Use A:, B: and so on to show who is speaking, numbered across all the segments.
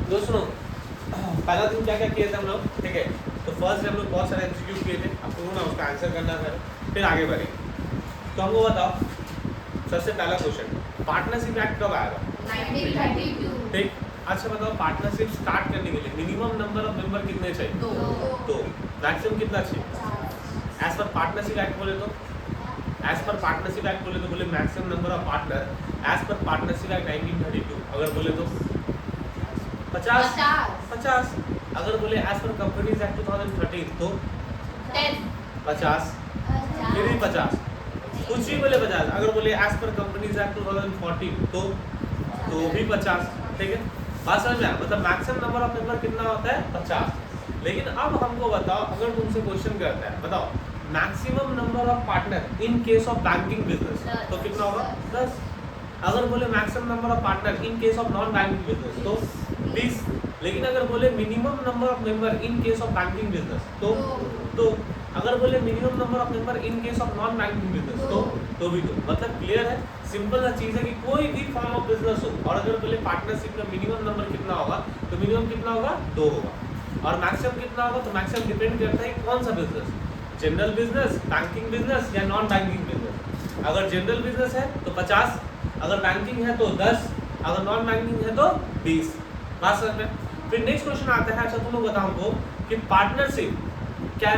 A: दोस्तों पहला दिन क्या क्या किए थे हम लोग, ठीक है। तो फर्स्ट हम लोग बहुत सारे एमसीक्यू किए थे, आपको ना उसका आंसर करना था, फिर आगे बढ़े। तो हमको बताओ सबसे पहला क्वेश्चन, पार्टनरशिप एक्ट कब आएगा?
B: 1932।
A: ठीक। अच्छा बताओ पार्टनरशिप स्टार्ट करने के लिए मिनिमम नंबर ऑफ मेंबर कितने चाहिए?
B: 2।
A: तो मैक्सिमम कितना चाहिए? एज पर पार्टनरशिप एक्ट बोले तो बोले maximum number of partner as per partnership act 1932, अगर बोले तो 50। अगर बोले एज पर कंपनीज एक्ट 2013 तो
B: 10।
A: 50, फिर भी 50, कुछ भी बोले 50। अगर बोले एज पर कंपनीज एक्ट 2014 तो भी 50, ठीक है। बात समझ में आया? मतलब मैक्सिमम नंबर ऑफ मेंबर कितना होता है? 50। लेकिन अब हमको बताओ, अगर तुमसे क्वेश्चन करता है बताओ maximum number of partner in case of banking business, तो कितना होगा? 10। अगर बोले maximum number of partner in case of non banking business तो 20। लेकिन अगर बोले minimum number of member in case of banking business तो अगर बोले minimum number of member in case of non banking business तो भी 2। मतलब क्लियर है, सिंपल सा चीज़ है कि कोई भी फॉर्म ऑफ बिजनेस हो और अगर बोले पार्टनरशिप में मिनिमम नंबर कितना होगा तो मिनिमम कितना होगा? 2 होगा। और मैक्सिमम कितना होगा? तो मैक्सिमम डिपेंड करता है कौन सा business, general business, banking business या नॉन बैंकिंग बिजनेस। अगर जनरल बिजनेस है तो 50, अगर बैंकिंग है तो 10, अगर नॉन बैंकिंग है तो 20। बात समझ में? फिर नेक्स्ट क्वेश्चन आता है, अच्छा तुम लोग बताओ हमको कि पार्टनरशिप क्या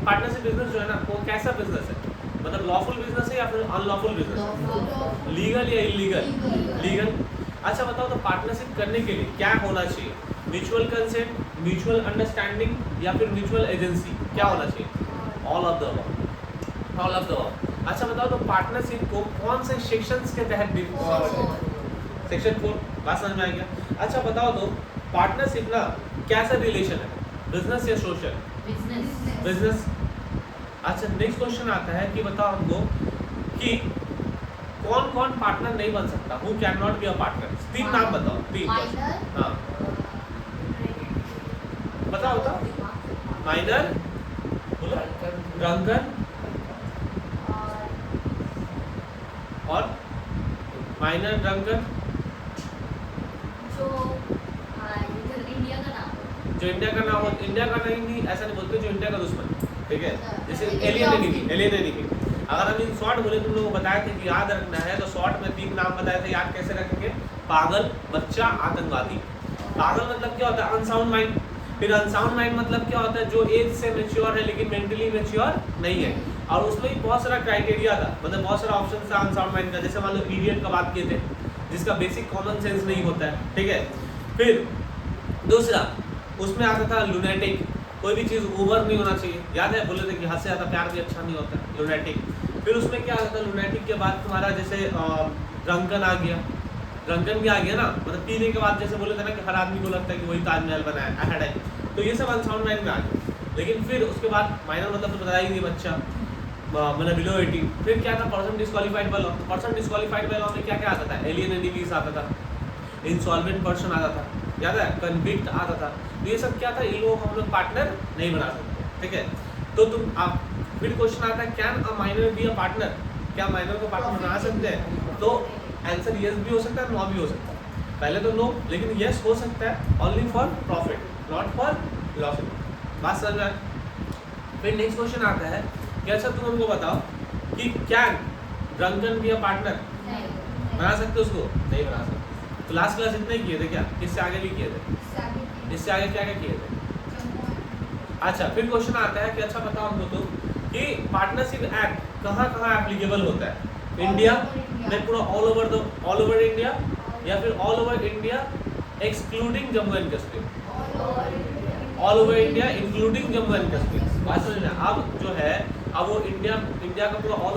A: पार्टनरशिप बिजनेस जो है ना वो कैसा बिजनेस है? मतलब लॉफुल बिजनेस है या फिर अनलॉफुल बिजनेस? लीगल या इलीगल? लीगल। अच्छा बताओ तो पार्टनरशिप करने के लिए क्या होना चाहिए? म्यूचुअल कंसेंट, म्यूचुअल अंडरस्टैंडिंग या फिर म्यूचुअल एजेंसी, क्या होना चाहिए? All of the above. All of the above. अच्छा बताओ तो पार्टनरशिप को कौन से सेक्शंस के तहत सेक्शन 4। बात समझ में आ गया? अच्छा बताओ तो पार्टनरशिप ना कैसा रिलेशन है, बिजनेस या सोशल? बिजनेस। अच्छा नेक्स्ट क्वेश्चन आता है कि बताओ हमको कि कौन कौन पार्टनर नहीं बन सकता, who can not be a partner? 3 नाम बताओ, 3। हाँ बताओ बताओ। माइनर, बोलो। ड्रंकन और माइनर ड्रंकन जो इंडिया का नाम हो, इंडिया का नहीं ऐसा नहीं बोलते, जो इंडिया का दुश्मन, ठीक है। जैसे एलियन एनिमी। अगर हम इन शॉर्ट बोले तुम लोगों को बताया थे कि याद रखना है तो शॉर्ट में 3 नाम बताए थे, याद कैसे रखेंगे? पागल, बच्चा, आतंकवादी। पागल मतलब क्या होता है? Unsound mind. फिर अनसाउंड माइंड मतलब क्या होता है? जो एज से मेच्योर है लेकिन मेंटली मेच्योर नहीं है। और उसमें भी बहुत सारा क्राइटेरिया था, मतलब बहुत सारा ऑप्शन था अनसाउंड माइंड का। जैसे मान लो इडियट का बात किए थे, जिसका बेसिक कॉमन सेंस नहीं होता है, ठीक है। फिर दूसरा उसमें आता था लुनेटिक, कोई भी चीज़ ओवर नहीं होना चाहिए। याद है बोले थे कि हद से ज़्यादा प्यार भी अच्छा नहीं होता, लुनेटिक। फिर उसमें क्या आता था लुनेटिक के बाद तुम्हारा जैसे ड्रंकन आ गया, ड्रंकन भी आ गया ना, मतलब पीने के बाद जैसे बोले थे ना कि हर आदमी को लगता है कि वही ताजमहल बनाया है, तो ये सब अनसाउंड माइंड में आ गया। लेकिन फिर उसके बाद माइनर मतलब तो बताया ही नहीं, बच्चा मतलब बिलो 18। फिर क्या था? Person disqualified by law. Person disqualified by law में क्या क्या आता था? एलियन एनिमीज आता था, इंसॉल्वेंट पर्सन आता था, याद है, कन्विक्ट आता था। तो ये सब क्या था? इन लोगों को हम लोग पार्टनर नहीं बना सकते, ठीक है। तो तुम आप फिर क्वेश्चन आता है can a minor be a partner? क्या माइनर को पार्टनर बना सकते हैं? तो आंसर यस भी हो सकता है, नो भी हो सकता है। पहले तो नो, लेकिन यस हो सकता है only for profit, not for loss. बात समझ में आए? फिर नेक्स्ट क्वेश्चन आता है कि अच्छा तुम हमको बताओ कि can drunken be a partner? बना सकते हो उसको? नहीं बना सकते। तो लास्ट क्लास इतने ही किए थे क्या? इससे आगे भी किए थे? इससे आगे क्या क्या किए थे? अच्छा फिर क्वेश्चन आता है कि अच्छा बताओ हमको तो कि पार्टनरशिप एक्ट कहाँ कहाँ एप्लीकेबल होता है? इंडिया में पूरा ऑल ओवर इंडिया, या फिर all over India excluding Jammu and Kashmir? All over India including Jammu and Kashmir. बात समझ में? अब जो है अब वो इंडिया का पूरा ऑल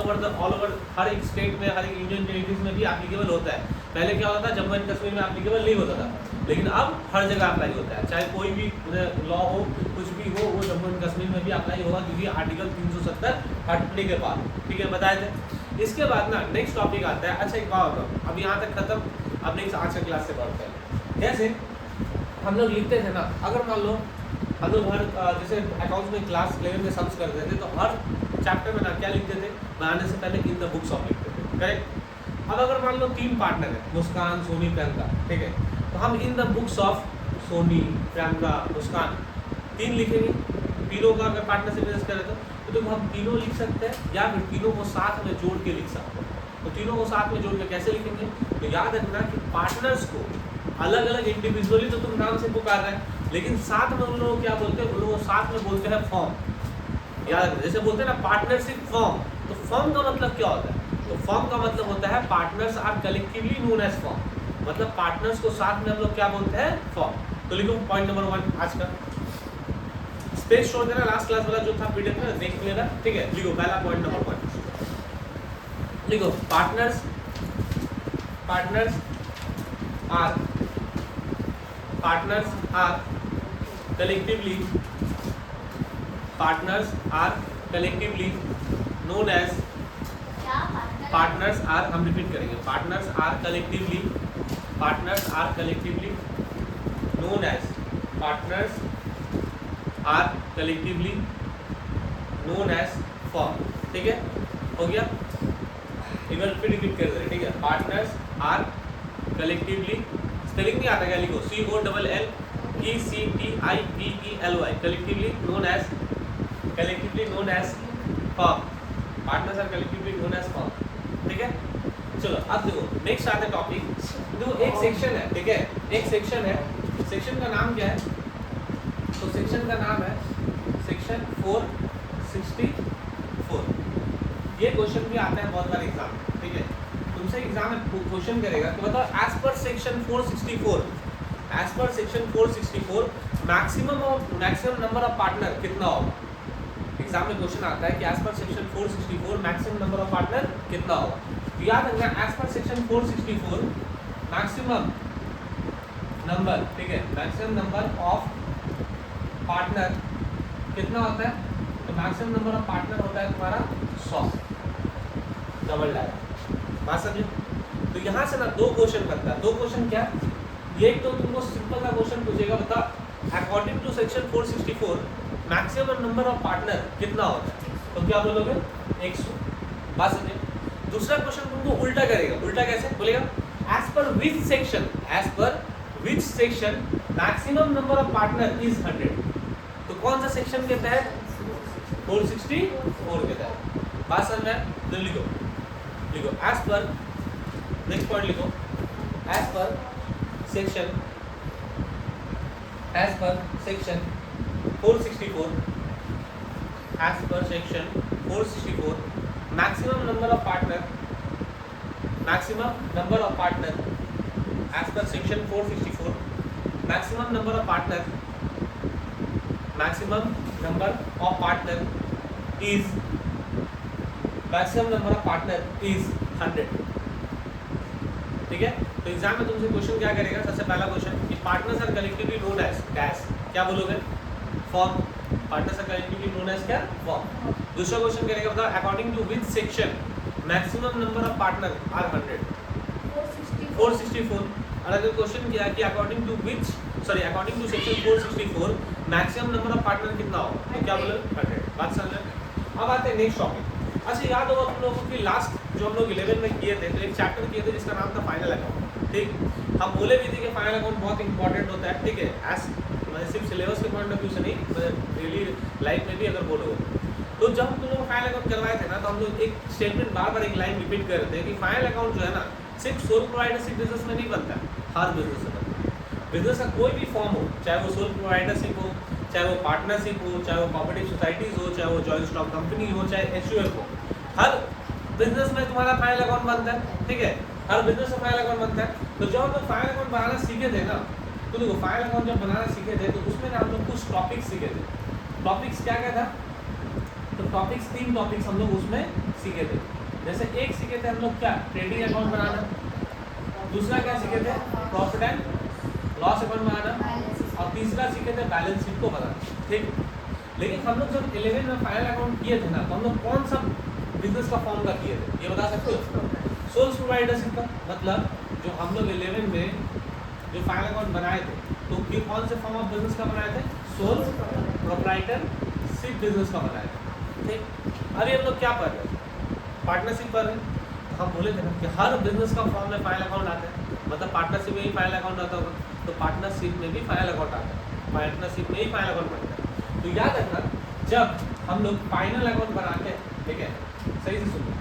A: ओवर हर एक स्टेट में, हर एक यूनियन टेरिटरीज में भी एप्लीकेबल होता है। पहले क्या होता था? जम्मू एंड कश्मीर में एप्लीकेबल नहीं होता था, लेकिन अब हर जगह अप्लाई होता है। चाहे कोई भी लॉ हो, कुछ भी हो, वो जम्मू एंड कश्मीर में भी अप्लाई होगा, क्योंकि आर्टिकल 370 हटने के बाद, ठीक है, बताए थे। इसके बाद ना नेक्स्ट टॉपिक आता है। अच्छा एक बात होगा, अब यहाँ तक खत्म, अब नेक्स्ट आज का क्लास से बढ़ते हैं। जैसे हम लोग लिखते थे ना, अगर मान लो हम लोग हर जैसे अकाउंट्स में क्लास 11 में सम्स करते थे, तो हर चैप्टर में ना क्या लिखते थे? बनाने से पहले इन द बुक्स ऑफ लिखते थे, करेक्ट। अब अगर मान लो 3 पार्टनर है, मुस्कान, सोनी, प्रियंका, ठीक है, तो हम in the books of Soni, Priyanka, Muskan, 3 लिखेंगे। तीनों का अगर पार्टनरशिप बिजनेस करें तो हम तीनों लिख सकते हैं या फिर तीनों को साथ में जोड़ के लिख सकते हैं। तो तीनों को साथ में जोड़ के कैसे लिखेंगे? तो याद रखना कि पार्टनर्स को अलग अलग इंडिविजुअली तो तुम नाम से पुकार रहे हैं, लेकिन साथ में उन लोगों को क्या बोलते हैं? उन लोगों को साथ में बोलते हैं फर्म। याद रखना, जैसे बोलते हैं ना पार्टनरशिप फर्म, तो फर्म का मतलब क्या होता है? तो फर्म का मतलब होता है partners are collectively known as firm, मतलब पार्टनर्स को साथ में हम लोग क्या बोलते हैं? फर्म। तो लिखो पॉइंट नंबर 1 आज का। स्पेस छोड़ देना, लास्ट क्लास वाला जो था पीडीएफ में देख लेना, ठीक है। लिखो पहला पॉइंट नंबर 1 लिखो, partners are collectively known as partners are, हम रिपीट करेंगे, partners are collectively known as फर्म, ठीक है, हो गया। एक बार फिर रिपीट कर दे, ठीक है। पार्टनर्स आर कलेक्टिवली, स्पेलिंग नहीं आता क्या? लिखो COLLECTIVELY, collectively known as firm. Partners are collectively known as firm, ठीक है। चलो अब देखो नेक्स्ट आते टॉपिक। देखो एक सेक्शन है, ठीक है, एक सेक्शन है, सेक्शन का नाम क्या है? तो सेक्शन का नाम है सेक्शन 464। ये क्वेश्चन भी आता है बहुत बार एग्जाम में, ठीक है। तुमसे एग्जाम में क्वेश्चन करेगा कि बताओ as per section 464 maximum number of partner कितना होगा? एग्जाम में क्वेश्चन आता है कि as per section 464 maximum number of partner कितना होगा? तो याद रखना, as per section 464 maximum number, ठीक है, मैक्सिमम नंबर ऑफ पार्टनर कितना होता है? तो मैक्सिमम नंबर ऑफ पार्टनर होता है तुम्हारा 100, डबल डायरेक्ट, बात समझे? तो यहाँ से ना 2 क्वेश्चन बनता है। 2 क्वेश्चन क्या? ये तो तुमको सिंपल सा क्वेश्चन पूछेगा, बता according to section 464 maximum number of partner कितना होता है? तो क्या बोलोगे? 100, बात समझे? दूसरा क्वेश्चन तुमको उल्टा करेगा। उल्टा कैसे बोलेगा? As per which section maximum number of partner is 100। तो कौन सा सेक्शन के तहत? 464 के तहत, बात समझ में? तो लिखो एज पर, नेक्स्ट पॉइंट लिखो, as per section 464 maximum number of partner as per section 464 maximum number of partner is 100, ठीक है। तो एग्जाम में तुमसे क्वेश्चन क्या करेगा? सबसे पहला क्वेश्चन कि partners are collectively known as dash, क्या बोलोगे? Firm. Partners are collectively known as क्या? फर्म। दूसरा क्वेश्चन करेगा, बताओ according to which section maximum number of partner are 100? 464। और अगर क्वेश्चन किया कि according to section 464 maximum number of partner कितना हो? तो क्या बोले? 100, बात समझ में? अब आते हैं नेक्स्ट टॉपिक। अच्छा याद होगा तुम लोगों को कि लास्ट जो हम लोग 11 में किए थे, तो एक चैप्टर किए थे जिसका नाम था फाइनल अकाउंट, ठीक। हम बोले भी थे कि फाइनल अकाउंट बहुत इंपॉर्टेंट होता है, ठीक है, एज सिर्फ सिलेबस के पॉइंट ऑफ व्यू से नहीं, डेली लाइफ में भी अगर बोलोगे। तो जब हम तुम लोग फाइनल अकाउंट करवाए थे ना, तो हम लोग एक स्टेटमेंट बार एक लाइन रिपीट कर रहे थे कि फाइनल अकाउंट जो है ना सिर्फ सोल प्रोवाइडरशिप बिजनेस में नहीं बनता, हर बिजनेस में बनता है। बिजनेस का कोई भी फॉर्म हो, चाहे वो सोल प्रोवाइडरशिप हो, चाहे वो पार्टनरशिप हो, चाहे वो कोऑपरेटिव सोसाइटीज हो, चाहे वो जॉइंट स्टॉक कंपनी हो, चाहे एचयूएफ हो, हर बिजनेस में तुम्हारा फाइनल अकाउंट बनता है, ठीक है, हर बिजनेस में फाइनल अकाउंट बनता है। तो जब हम लोग फाइनल अकाउंट बनाना सीखे थे ना, तो देखो फाइनल अकाउंट जब बनाना सीखे थे तो उसमें ना हम लोग कुछ टॉपिक्स सीखे थे। टॉपिक्स क्या क्या था? तो टॉपिक्स 3 टॉपिक्स हम लोग उसमें सीखे थे। जैसे एक सीखे थे हम लोग क्या? ट्रेडिंग अकाउंट बनाना। दूसरा क्या सीखे थे? प्रॉफिट एंड लॉस अकाउंट बनाना। और तीसरा सीखे थे बैलेंस शीट को बनाना, ठीक। लेकिन हम लोग जब 11 में फाइनल अकाउंट किए थे ना, तो हम लोग कौन सा बिजनेस का फॉर्म का किए थे? ये बता सकते हो? सोल्स प्रोवाइडरशिप का। मतलब जो हम लोग 11 में जो फाइनल अकाउंट बनाए थे, तो ये कौन से फॉर्म ऑफ बिजनेस का बनाए थे? सोल्स प्रोप्राइटरशिप बिजनेस का बनाए थे, ठीक। अभी हम लोग क्या पढ़ रहे हैं? पार्टनरशिप पढ़ रहे हैं। हम बोले थे ना कि हर बिजनेस का फॉर्म में फाइनल अकाउंट आता है, मतलब पार्टनरशिप में ही फाइनल अकाउंट आता होगा, तो पार्टनरशिप में भी फाइनल अकाउंट आता है, पार्टनरशिप में ही फाइनल अकाउंट बनता है। तो याद रखना जब हम लोग फाइनल अकाउंट बनाते हैं, ठीक है, सही से सुनो,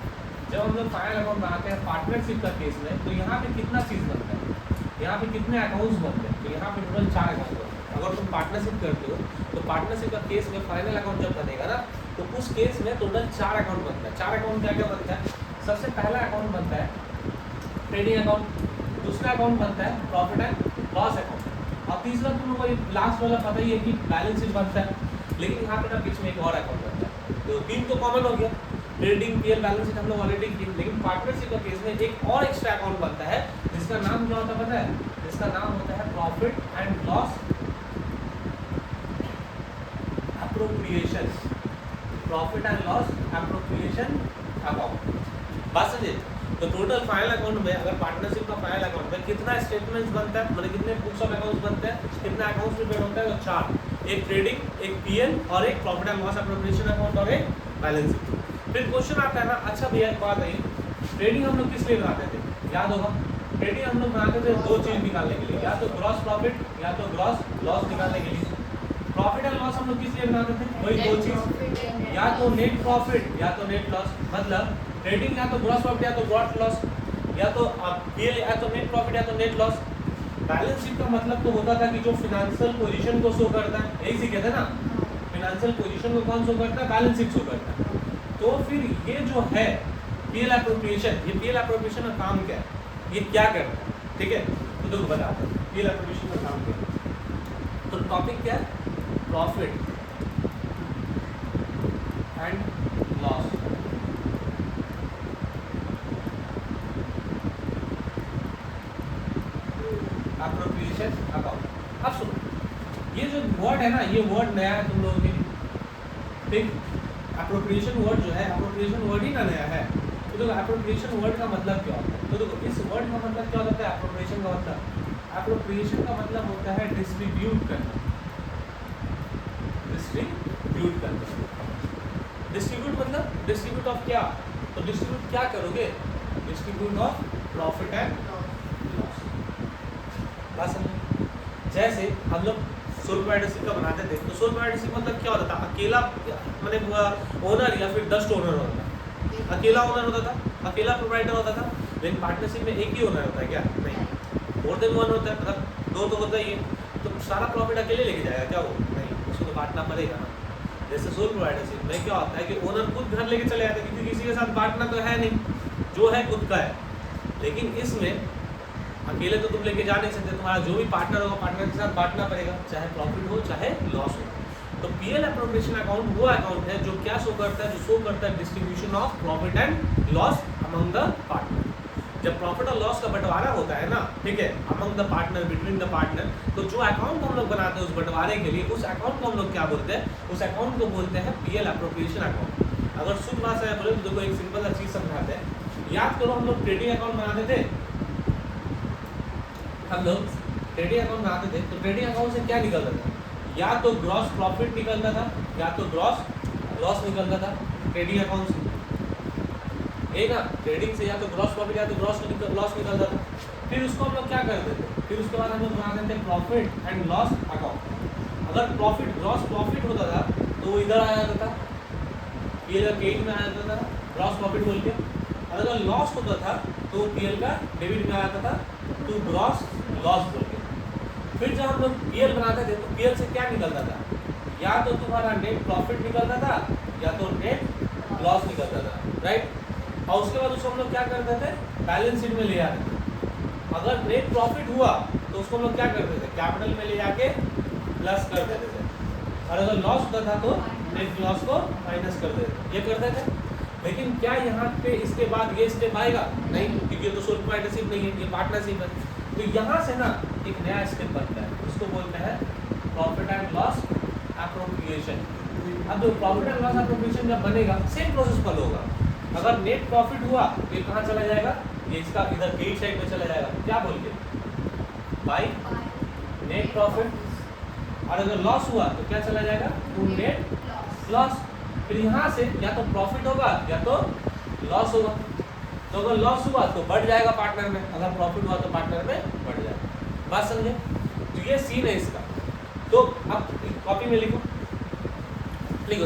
A: जब हम लोग फाइनल अकाउंट बनाते हैं पार्टनरशिप का केस में, तो यहाँ पे कितना चीज़ बनता है, यहाँ पे कितने अकाउंट्स बनते हैं, तो यहाँ पे टोटल 4 अकाउंट बनते हैं। अगर तुम पार्टनरशिप करते हो तो पार्टनरशिप का केस में फाइनल अकाउंट जब बनेगा ना, तो उस केस में टोटल 4 अकाउंट बनता है। 4 अकाउंट क्या क्या बनता है? सबसे पहला अकाउंट बनता है ट्रेडिंग अकाउंट, दूसरा अकाउंट बनता है प्रॉफिट एंड लॉस अकाउंट, और तीसरा तुम लोगों को लास्ट वाला पता ही है कि बैलेंस शीट बनता है। लेकिन यहाँ पे ना बीच में एक और अकाउंट बनता है, तो 3 तो कॉमन हो गया, ट्रेडिंग पीएल बैलेंस शीट हम लोग ऑलरेडी की। लेकिन पार्टनरशिप का केस में एक और एक्स्ट्रा अकाउंट बनता है जिसका नाम क्या होता है पता है? जिसका नाम होता है profit and loss appropriation, profit and loss appropriation account. बात समझे? तो टोटल फाइनल अकाउंट में अगर पार्टनरशिप का फाइनल अकाउंट में कितना स्टेटमेंट्स बनता है, मतलब कितने बुक्स ऑफ अकाउंट्स बनते हैं, कितना अकाउंट्स प्रिपेयर होता है? तो 4, एक ट्रेडिंग, एक पीएल और एक profit and loss appropriation account और एक बैलेंस शीट। फिर क्वेश्चन आता है ना, अच्छा भैया एक बात है, ट्रेडिंग हम लोग किस लिए बनाते थे? याद होगा, ट्रेडिंग हम लोग बनाते थे 2 चीज़ निकालने के लिए, या तो ग्रॉस प्रॉफिट या तो ग्रॉस लॉस निकालने के लिए। प्रॉफिट एंड लॉस हम लोग किस लिए बनाते थे? वही 2 चीज़, या तो नेट प्रॉफिट या तो नेट लॉस। मतलब ट्रेडिंग या तो ग्रॉस प्रॉफिट या तो ग्रॉस लॉस, या तो पीएल या तो नेट प्रॉफिट या तो नेट लॉस। बैलेंस शीट का मतलब तो होता था कि जो फाइनेंशियल पोजीशन को शो करता है, यही सीखे थे ना, फाइनेंशियल पोजीशन को कौन शो करता है? बैलेंस शीट शो करता है। तो फिर ये जो है पीएल एप्रोप्रिएशन, ये पीएल एप्रोप्रिएशन का काम क्या है, ये क्या करता है? ठीक है, तो देखो बताते हैं पीएल एप्रोप्रिएशन का काम क्या है। तो टॉपिक क्या है? Profit and loss, appropriation account. अब सुनो, ये जो वर्ड है ना, ये वर्ड नया है तुम लोगों के लिए, ठीक? एप्रोप्रिएशन वर्ड जो है, एप्रोप्रिएशन वर्ड ही ना नया है। तो देखो एप्रोप्रिएशन वर्ड का मतलब क्या होता है? तो देखो इस वर्ड का मतलब क्या होता है? एप्रोप्रिएशन का मतलब, एप्रोप्रिएशन का मतलब होता है डिस्ट्रीब्यूट करना, डिस्ट्रीब्यूट करना। डिस्ट्रीब्यूट मतलब डिस्ट्रीब्यूट ऑफ क्या? तो डिस्ट्रीब्यूट क्या करोगे? Distribute of profit and loss. बात समझे? जैसे हम लोग सोल प्रोप्राइटरशिप का बनाते थे, तो सोल प्रोप्राइटरशिप मतलब क्या होता था? अकेला मतलब ओनर या फिर डस्ट ओनर होता था, अकेला ओनर होता था, अकेला प्रोप्राइटर होता था। लेकिन पार्टनरशिप में एक ही ओनर होता है क्या? नहीं, मोर देन वन होता है, मतलब 2 तो होता ही है। तो सारा प्रॉफिट अकेले लेके जाएगा क्या वो? नहीं, उसको तो बांटना पड़ेगा ना। जैसे सोल प्रोप्राइटरशिप में क्या होता है कि ओनर खुद घर लेके चले जाते हैं, क्योंकि किसी के साथ बांटना तो है नहीं, जो है खुद का है। लेकिन इसमें अकेले तो तुम लेके जा नहीं सकते, तुम्हारा जो भी पार्टनर होगा पार्टनर के साथ बांटना पड़ेगा, चाहे प्रॉफिट हो चाहे लॉस हो। तो पीएल एप्रोप्रिएशन अकाउंट वो अकाउंट है जो क्या शो करता है? जो शो करता है distribution of profit and loss among the partner. जब प्रॉफिट और लॉस का बंटवारा होता है ना, ठीक है, among the partner, between the partner, तो जो अकाउंट हम लोग बनाते हैं उस बंटवारे के लिए, उस अकाउंट को हम लोग क्या बोलते हैं? उस अकाउंट को बोलते हैं पीएल एप्रोप्रिएशन अकाउंट। अगर शुद्ध भाषा में बोले तो देखो एक सिंपल सा चीज समझाते हैं। याद करो हम लोग ट्रेडिंग अकाउंट बनाते थे, हम लोग ट्रेडिंग अकाउंट बनाते थे, तो ट्रेडिंग अकाउंट से क्या निकलता था? या तो ग्रॉस प्रॉफिट निकलता था या तो ग्रॉस लॉस निकलता था ट्रेडिंग अकाउंट से, एक ना, ट्रेडिंग से या तो ग्रॉस प्रॉफिट या तो ग्रॉस लॉस निकलता था। फिर उसको हम लोग क्या करते थे? फिर उसके बाद हम लोग बना देते प्रॉफिट एंड लॉस अकाउंट। अगर प्रॉफिट ग्रॉस प्रॉफिट होता था तो वो इधर आ जाता था, पीएल का क्रेडिट में आ जाता था ग्रॉस प्रॉफिट बोल के। अगर लॉस होता था तो पीएल का डेबिट में आ जाता था टू ग्रॉस लॉस बोल के। फिर जब हम लोग पीएल बनाते थे तो पीएल से क्या निकलता था? या तो तुम्हारा नेट प्रॉफिट निकलता था या तो नेट लॉस निकलता था, राइट? और उसके बाद उसको हम लोग क्या करते थे? बैलेंस शीट में ले आते थे। अगर नेट प्रॉफिट हुआ तो उसको हम लोग क्या करते थे? कैपिटल में ले जाके प्लस कर देते थे, और अगर लॉस होता था तो नेट लॉस को माइनस कर देते थे, ये करते थे। लेकिन क्या यहाँ पे इसके बाद ये स्टेप आएगा? नहीं, क्योंकि ये तो सोल प्रोप्राइटरशिप नहीं है, ये पार्टनरशिप है। तो यहाँ से ना एक नया स्टेप बनता है, उसको बोलते हैं प्रॉफिट एंड लॉस एप्रोप्रिएशन। अब जो प्रॉफिट एंड लॉस एप्रोप्रिएशन जब बनेगा, सेम प्रोसेस फॉलो होगा। अगर नेट प्रॉफिट हुआ तो ये कहाँ चला जाएगा? ये इसका इधर क्रेडिट साइड में चला जाएगा, क्या बोल के? By net profit. और अगर लॉस हुआ तो क्या चला जाएगा? To net loss. फिर यहाँ से या तो प्रॉफिट होगा या तो लॉस होगा। तो अगर लॉस हुआ तो बढ़ जाएगा पार्टनर में, अगर प्रॉफिट हुआ तो पार्टनर में बढ़ जाएगा। बात समझे? तो ये सीन है इसका। तो अब कॉपी में लिखो,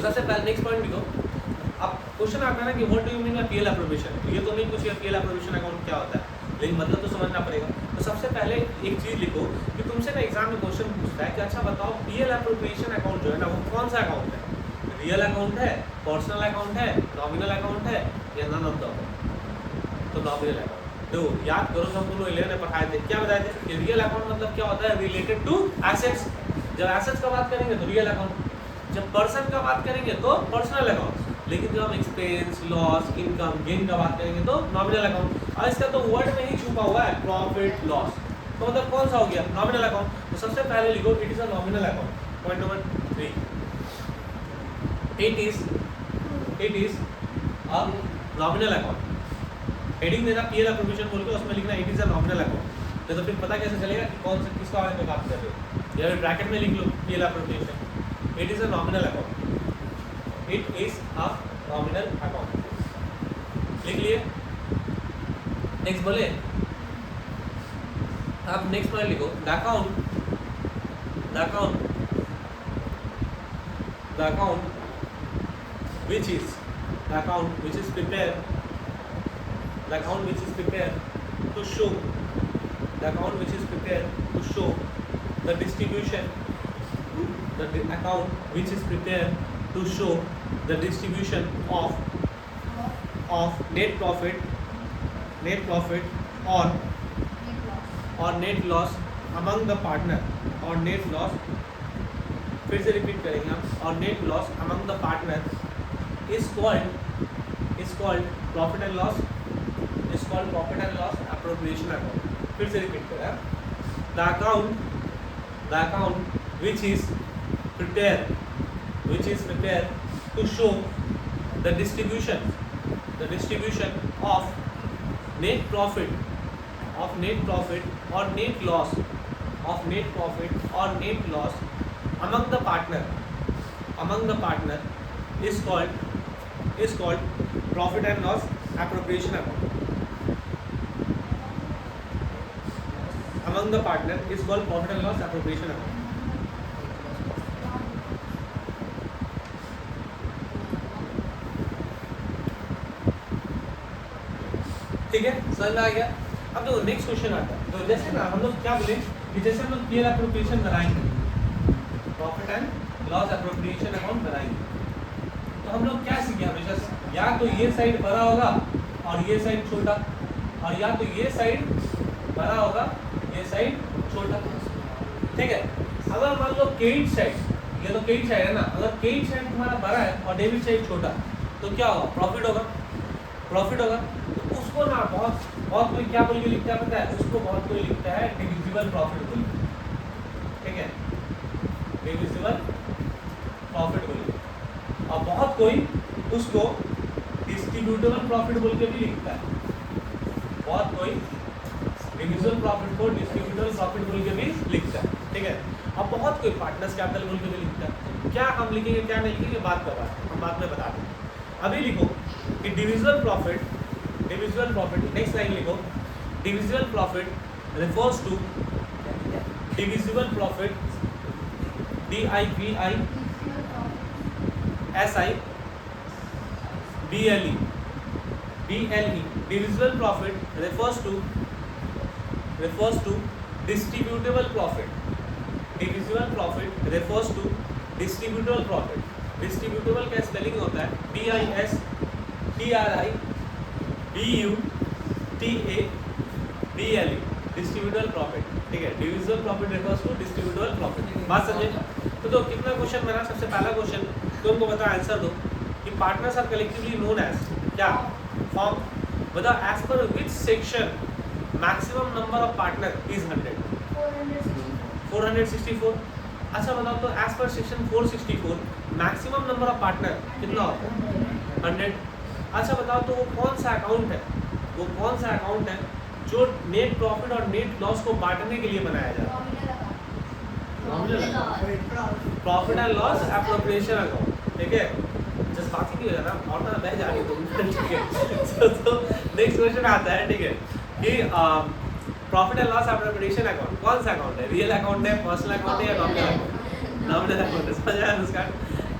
A: सबसे पहले नेक्स्ट पॉइंट लिखो। अब क्वेश्चन आता है ना कि what do you mean by PL appropriation. तो ये तो नहीं पूछिए पीएल एप्रोप्रिएशन अकाउंट क्या होता है, लेकिन मतलब तो समझना पड़ेगा। तो सबसे पहले एक चीज़ लिखो कि तुमसे ना एग्जाम में क्वेश्चन पूछता है कि अच्छा बताओ पीएल एप्रोप्रिएशन अकाउंट जो है ना वो कौन सा अकाउंट है, रियल अकाउंट है, पर्सनल अकाउंट है, नॉमिनल अकाउंट है या नन ऑफ द अबाव। तो नॉमिनल अकाउंट तो याद करो, हम दोनों 11 में पढ़ाए थे, क्या बताए थे कि रियल अकाउंट मतलब क्या होता है, रिलेटेड टू एसेट्स। जब एसेट्स का बात करेंगे तो रियल अकाउंट, जब पर्सन का बात करेंगे तो पर्सनल अकाउंट, लेकिन जब हम एक्सपेंस, लॉस, इनकम, गेन का बात करेंगे तो नॉमिनल अकाउंट। और इसका तो वर्ड में ही छुपा हुआ है प्रॉफिट लॉस, तो मतलब कौन सा हो गया, नॉमिनल अकाउंट। तो सबसे पहले लिखो it is a nominal account. Point number 3, it is a nominal account. Heading देना पीएल एप्रोप्रिएशन बोल के, उसमें लिखना it is a nominal account. तो फिर पता कैसे चलेगा कि कौन से किसका बारे में बात कर रहे हो। या फिर ब्रैकेट में लिख लो PL appropriation, it is a nominal account, it is a nominal account. लिख लिए। नेक्स्ट बोले आप, नेक्स्ट पॉइंट लिखो the account which is prepared to show the distribution of net profit or net loss among the partner, और net loss, फिर से repeat करेंगे हम, और net loss among the partner is called profit and loss appropriation account। फिर से repeat करें, the account which is prepared to show the distribution of net profit or net loss among the partner is called profit and loss appropriation account। Among the partner is called profit and loss appropriation account। ठीक है, समझ में आ गया। अब देखो next question आता है। तो जैसे ना हम लोग क्या बोले कि जैसे हम लोग पीएल एप्रोप्रिएशन बनाएंगे, profit and loss appropriation account बनाएंगे, तो हम लोग क्या सीखे हमेशा, या तो ये साइड बड़ा होगा और ये साइड छोटा, और या तो ये साइड बड़ा होगा, ये साइड छोटा। ठीक है, अगर मान लो क्रेडिट साइड, ये तो क्रेडिट साइड है ना, अगर क्रेडिट साइड तुम्हारा बड़ा है और डेबिट साइड छोटा, तो क्या होगा, प्रॉफिट होगा। तो उसको ना बहुत कोई क्या बोल के लिखता है पता है, उसको बहुत कोई लिखता है डिविजिबल प्रॉफिट बोल के। ठीक है, डिविजिबल प्रॉफिट बोल के, और बहुत कोई उसको डिस्ट्रीब्यूटेबल प्रॉफिट बोल के भी लिखता है। बहुत कोई डिविजिबल प्रॉफिट को डिस्ट्रीब्यूटेबल प्रॉफिट बोल के भी लिखता है। ठीक है, अब बहुत कोई पार्टनर्स कैपिटल बोल के भी लिखता है। क्या हम लिखेंगे क्या नहीं लिखेंगे बात कर रहा है, हम बाद में बता दें। अभी लिखो कि डिविजिबल प्रॉफिट, नेक्स्ट लाइन लिखो, divisible profit refers to divisible profit, DIVISIBLE, divisible profit refers to distributable profit, divisible profit refers to distributable profit। Distributable का स्पेलिंग होता है DISTRIBUTABLE, डिस्ट्रीब्यूटेबल प्रॉफिट। ठीक है, divisible profit refers to distributable profit. बात समझे? तो कितना क्वेश्चन बना, सबसे पहला क्वेश्चन तुमको बता, आंसर दो कि partners are collectively known as क्या, फॉर्म। बताओ as per which section maximum number of partner is 100, 464। अच्छा बताओ, तो as per section 464 maximum number of partner कितना होता है, 100। अच्छा बताओ, तो वो कौन सा अकाउंट है जो नेट प्रॉफिट और नेट लॉस को बांटने के लिए बनाया जाता है, profit and loss appropriation account. ठीक है, जस्ट बात ही नहीं हो रहा, और ना बह जा रही तुम। ठीक है, तो नेक्स्ट क्वेश्चन आता है, ठीक है, कि profit and loss after prediction account कौन सा अकाउंट है? रियल अकाउंट है, पर्सनल अकाउंट है या नॉमिनल अकाउंट? नॉमिनल अकाउंट है, समझ आया उसका,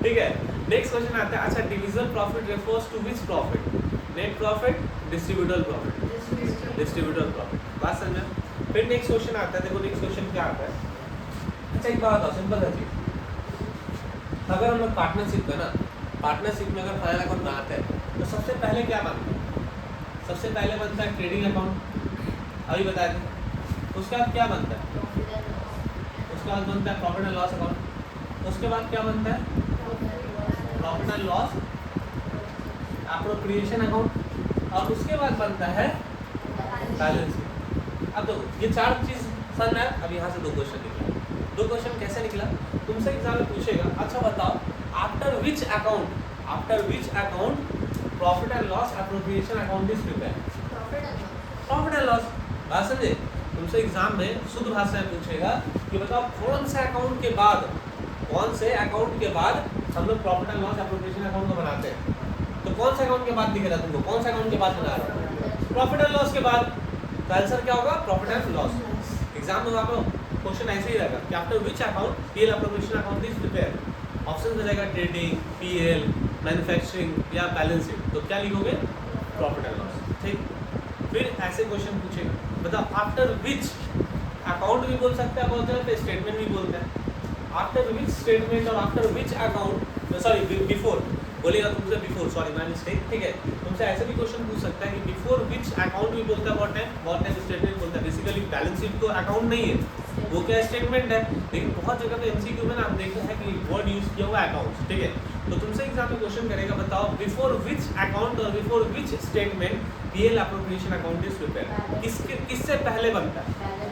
A: ठीक है। नेक्स्ट क्वेश्चन आता है, अच्छा divisible profit refers to which profit? Net profit, distributable profit, distributable profit, बात समझ में? फिर नेक्स्ट क्वेश्चन आता है, देखो नेक्स्ट क्वेश्चन क्या आता है। अच्छा एक बात बताओ, सिंपल सा चीज, अगर हम लोग पार्टनरशिप में ना, पार्टनरशिप में अगर फाइनल अकाउंट बनाते हैं तो सबसे पहले क्या बनता है? सबसे पहले बनता है ट्रेडिंग अकाउंट, अभी बताया था। उसके बाद क्या बनता है? उसके बाद बनता है प्रॉफिट एंड लॉस अकाउंट। उसके बाद क्या बनता है? Profit and loss appropriation account. और उसके बाद बनता है बैलेंस शीट। अब देखो ये चार चीज समझ में आया। अब यहाँ से दो क्वेश्चन निकला। दो क्वेश्चन कैसे निकला? तुमसे एग्जाम में पूछेगा, अच्छा बताओ after which account profit and loss appropriation account is prepared? Profit and loss, बात समझे? तुमसे एग्जाम में शुद्ध भाषा में पूछेगा कि बताओ कौन से अकाउंट के बाद हम लोग profit and loss appropriation account को बनाते हैं। तो कौन सा अकाउंट के बाद दिखेगा तुमको? कौन सा अकाउंट के बाद बना रहे हो? प्रॉफिट एंड लॉस के बाद। तो आंसर क्या होगा? Profit and loss. एग्जाम में वहाँ पर क्वेश्चन ऐसे ही रहेगा कि after which account PL appropriation account is prepared. Option में रहेगा ट्रेडिंग, पीएल, मैन्युफैक्चरिंग या बैलेंस शीट। तो क्या लिखोगे? प्रॉफिट एंड लॉस, ठीक। फिर ऐसे क्वेश्चन पूछेगा, बताओ आफ्टर विच अकाउंट भी बोल सकते हैं, बोलते हैं तो स्टेटमेंट भी बोलते हैं। आफ्टर विच स्टेटमेंट और after which account, sorry before बोलेगा तुमसे, बिफोर, सॉरी माय मिस्टेक, ठीक है। तुमसे ऐसे भी क्वेश्चन पूछ सकता है कि बिफोर विच अकाउंट भी बोलता है, बहुत टाइम स्टेटमेंट बोलता है। बेसिकली बैलेंस शीट तो अकाउंट नहीं है, वो क्या स्टेटमेंट है। लेकिन बहुत जगह पे एमसीक्यू में ना हम देखते हैं कि वर्ड यूज किया हुआ अकाउंट्स, ठीक है। तो तुमसे एग्जाम में क्वेश्चन करेगा, बताओ बिफोर विच अकाउंट और before which statement PL appropriation account is prepared? किससे पहले बनता है?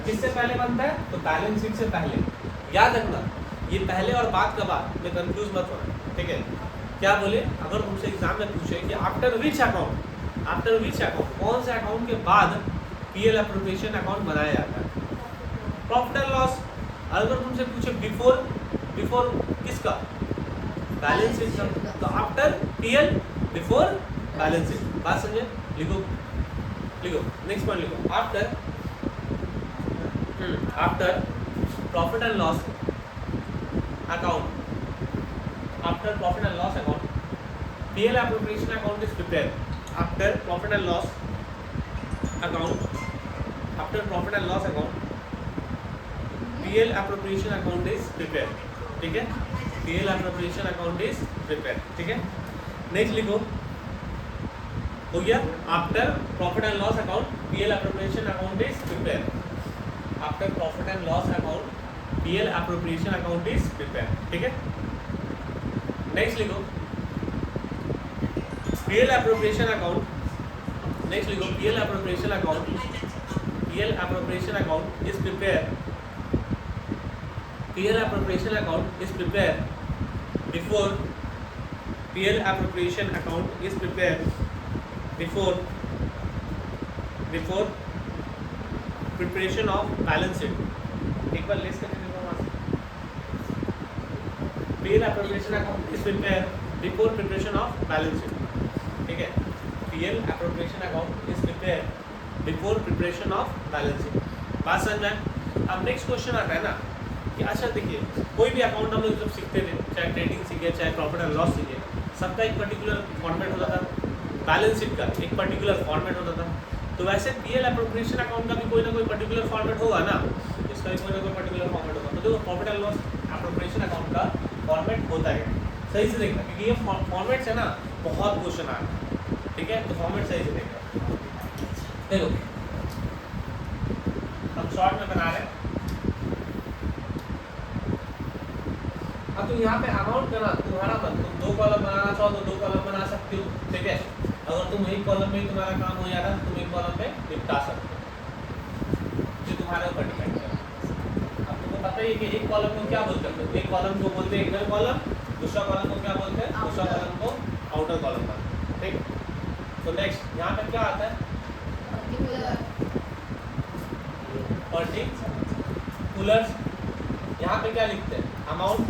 A: किससे पहले बनता है? तो बैलेंस शीट से पहले। याद रखना, ये पहले और बाद का बाद में कंफ्यूज मत होना, ठीक है। क्या बोले? अगर तुमसे एग्जाम में पूछे कि आफ्टर विच अकाउंट कौन से अकाउंट के बाद पीएल एप्रोप्रिएशन अकाउंट बनाया जाता है? Profit and loss. अगर तुमसे पूछे बिफोर किसका? बैलेंस शीट का। तो after PL, before balance sheet. बात समझे? लिखो नेक्स्ट पॉइंट लिखो। After profit and loss account, after profit and loss account PL appropriation account is prepared. After profit and loss account PL appropriation account is prepared, ठीक है। PL appropriation account is prepared, ठीक है। Next लिखो, हो गया after profit and loss account PL appropriation account is prepared. After profit and loss account PL appropriation account is prepared, ठीक है। Next लिखो पीएल एप्रोप्रिएशन अकाउंट। नेक्स्ट लिखो PL appropriation account is prepare. PL appropriation account is prepare before PL appropriation account is prepare before preparation of balance sheet. एक बार list करके PL appropriation account is prepared before preparation of balance sheet, ठीक है। PL appropriation account is prepared before preparation of balance sheet। बात समझ में? अब next question आता है ना कि अच्छा देखिए, कोई भी अकाउंट हम लोग जब सीखते थे, चाहे ट्रेडिंग सीखे, चाहे प्रॉफिट एंड लॉस सीखे, सबका एक पर्टिकुलर फॉर्मेट होता था। बैलेंस शीट का एक पर्टिकुलर फॉर्मेट होता था। तो वैसे PL appropriation account का भी कोई ना कोई पर्टिकुलर फॉर्मेट होगा ना, इसका भी कोई ना कोई पर्टिकुलर फॉर्मेट होगा। तो देखो profit and loss appropriation account का फॉर्मेट होता है, सही से देखना, क्योंकि ये फॉर्मेट से ना बहुत क्वेश्चन आ रहे हैं, ठीक है। तो फॉर्मेट सही से देखना। देखो हम शॉर्ट में बना रहे हैं। अब तुम यहाँ पे अमाउंट करना तुम्हारा मन, तुम दो कॉलम बनाना चाहो तो दो कॉलम बना सकते हो, ठीक है। अगर तुम एक कॉलम में ही तुम्हारा काम हो जाता है तो तुम एक कॉलम में निपटा सकते हो, जो तुम्हारे ऊपर डिपेंड है। पता ही है कि एक कॉलम को क्या बोलते हैं? एक कॉलम को बोलते हैं इनर कॉलम, दूसरा कॉलम को क्या बोलते हैं? दूसरा कॉलम को आउटर कॉलम बोलते हैं, ठीक। तो नेक्स्ट यहाँ पे क्या आता है? पर्टिकुलर्स। यहाँ पे क्या लिखते हैं? अमाउंट।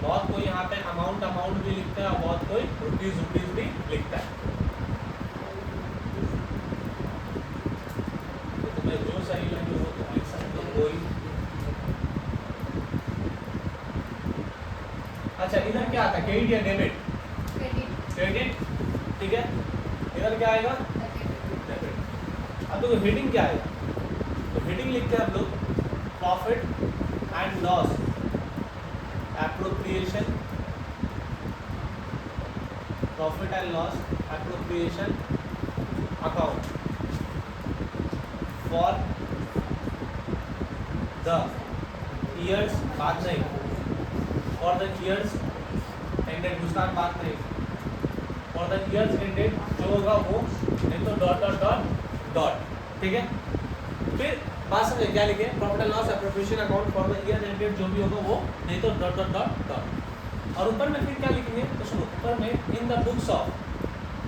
A: बहुत कोई यहाँ पे अमाउंट भी लिखता है और बहुत कोई रुपीज भी लिखता है। सही लगे वो तो लिख सकते हो कोई। अच्छा इधर क्या आता है, क्रेडिट या डेबिट? क्रेडिट, ठीक है। इधर क्या आएगा? डेबिट। अब तो हेडिंग क्या आएगा? तो हेडिंग लिखते हैं हम लोग profit and loss appropriation, profit and loss appropriation account for the years, बात नहीं, फॉर द ईयर्स एंडेड, दूसरा बात नहीं, फॉर द ईयर्स एंडेड जो होगा वो, नहीं तो डॉट डॉट डॉट डॉट, ठीक है। फिर बात समझे क्या लिखे, profit and loss appropriation account for the year ended जो भी होगा वो, नहीं तो डॉट डॉट डॉट डॉट। और ऊपर में फिर क्या लिखेंगे, तो सुनो ऊपर में इन द बुक्स ऑफ,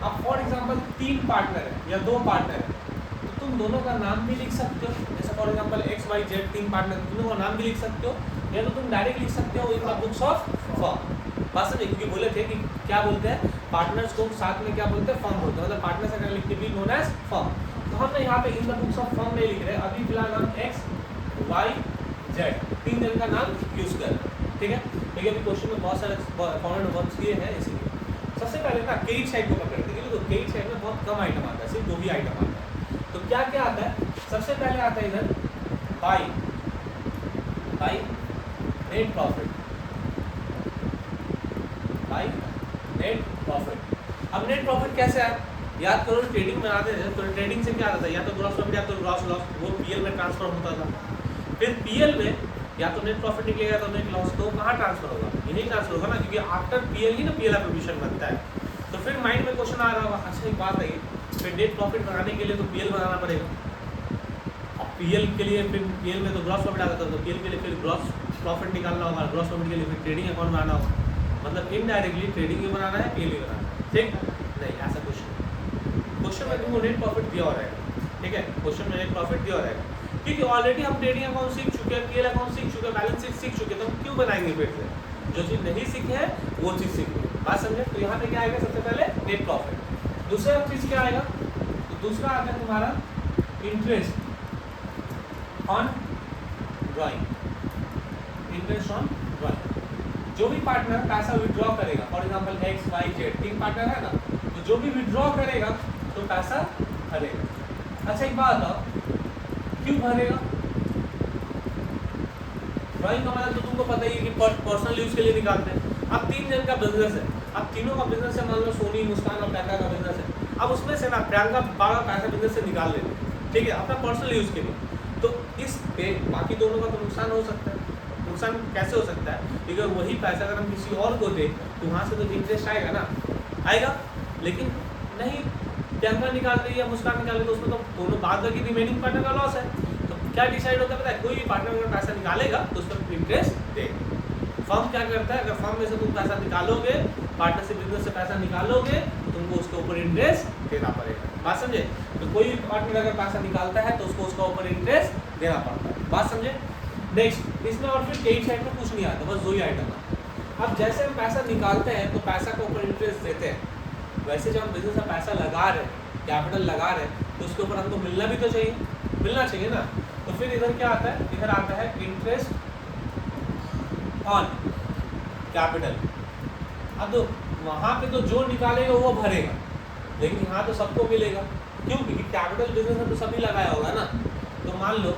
A: अब फॉर एग्जांपल 3 पार्टनर है या 2 पार्टनर है, तो तुम दोनों का नाम भी लिख सकते हो, जैसे for example X Y Z 3 partner, तुम दोनों का नाम भी लिख सकते हो, या तो तुम डायरेक्ट लिख सकते हो इन द बुक्स ऑफ फर्म। बात समझे, क्योंकि बोले थे कि क्या बोलते हैं पार्टनर्स को साथ में क्या बोलते हैं, फर्म बोलते हैं, मतलब पार्टनर्स अगर लिखते नोन एज फर्म। तो हमने यहाँ पे इन द बुक्स ऑफ फर्म नहीं लिख रहे, अभी फिलहाल हम एक्स वाई जेड 3 जन का नाम यूज कर रहे हैं, ठीक है। लेकिन अभी क्वेश्चन में बहुत सारे फॉर्मेट वर्ड्स किए हैं, इसलिए सबसे पहले ना क्रेडिट साइड को पकड़ते हैं, तो क्रेडिट साइड में बहुत कम आइटम आता है, सिर्फ 2 ही आइटम आता है। तो क्या क्या आता है, सबसे पहले आता है इधर by net profit, by net profit. अब नेट प्रॉफिट कैसे आया, याद करो ट्रेडिंग में आते थे, तो ट्रेडिंग से क्या आता था, या तो ग्रॉस प्रॉफिट या तो ग्रॉस लॉस, वो पीएल में ट्रांसफर होता था। फिर पीएल में या तो नेट प्रॉफिट निकलेगा तो नेट लॉस, तो कहाँ ट्रांसफर होगा, यही ट्रांसफर होगा ना, क्योंकि आफ्टर पीएल ही ना पीएल एप्रोप्रिएशन बनता है। तो फिर माइंड में क्वेश्चन आ रहा होगा, अच्छा एक बात है, फिर नेट प्रॉफिट बनाने के लिए तो पीएल बनाना पड़ेगा, अब पीएल के लिए फिर पीएल में तो ग्रॉस प्रॉफिट आता था, तो पीएल के लिए फिर ग्रॉस प्रॉफिट निकालना होगा, ग्रॉस प्रॉफिट के लिए फिर ट्रेडिंग अकाउंट बनाना होगा, मतलब इनडायरेक्टली ट्रेडिंग भी बनाना है, पीएल भी बनाना है, ठीक नहीं, ऐसा क्वेश्चन में तुमको नेट प्रॉफिट दिया हो रहेगा, ठीक है, क्वेश्चन में नेट प्रॉफिट दिया हो रहेगा, क्योंकि ऑलरेडी हम ट्रेडिंग अकाउंट सीख चुके हैं, पीएल अकाउंट सीख चुके हैं, बैलेंस शीट सीख चुके हैं, तो हम क्यों बनाएंगे फिर से, जो चीज़ नहीं सीखे है वो चीज़ सीखे, बात समझे। तो यहाँ पे क्या आएगा, सबसे पहले नेट प्रॉफिट। दूसरा चीज़ क्या आएगा, तो दूसरा आता है तुम्हारा interest on drawing, interest on drawing. जो भी पार्टनर पैसा विड्रॉ करेगा, for example X Y Z 3 partner है ना, तो जो भी विड्रॉ करेगा तो पैसा भरेगा। अच्छा एक बात बताओ, क्यों भरेगा, ड्राइंग का मतलब तो तुमको पता ही है कि पर्सनल यूज के लिए निकालते हैं। अब 3 जन का बिजनेस है, अब तीनों का बिजनेस है, मान लो सोनी, मुस्कान और प्रियंका का बिजनेस है, अब उसमें से ना प्रियंका 12 पैसा बिजनेस से निकाल लेते हैं, ठीक है, अपना पर्सनल यूज के लिए, तो इस पे बाकी दोनों का तो नुकसान हो सकता है। नुकसान कैसे हो सकता है, अगर वही पैसा अगर हम किसी और को दें तो वहाँ से तो इंटरेस्ट आएगा ना, आएगा, लेकिन नहीं, प्रियंका निकाल रही है, मुस्कान निकाल रही है, तो उसमें तो दोनों बाद की रिमेनिंग पार्टनर का लॉस है। तो क्या डिसाइड होता है पता है, कोई भी पार्टनर अगर पैसा निकालेगा तो उस पर इंटरेस्ट देगा। फर्म क्या करता है, अगर फर्म में से तुम पैसा निकालोगे, पार्टनरशिप बिजनेस से पैसा निकालोगे, तो तुमको उसके ऊपर इंटरेस्ट देना पड़ेगा, बात समझे। तो कोई भी पार्टनर अगर पैसा निकालता है तो उसको उसका ऊपर इंटरेस्ट देना पड़ता है, बात समझे। नेक्स्ट इसमें और फिर कई साइड में कुछ नहीं आता, बस 2 ही आइटम आता। अब जैसे हम पैसा निकालते हैं तो पैसा के ऊपर इंटरेस्ट देते हैं, वैसे जब हम बिजनेस में पैसा लगा रहे हैं, कैपिटल लगा रहे हैं, तो उसके ऊपर हमको मिलना भी तो चाहिए, मिलना चाहिए ना। तो फिर इधर क्या आता है, इधर आता है इंटरेस्ट ऑन कैपिटल। अब तो वहाँ पे तो जो निकालेगा वो भरेगा, लेकिन यहाँ तो सबको मिलेगा, क्यों, क्योंकि कैपिटल बिजनेस में तो सभी लगाया होगा ना। तो मान लो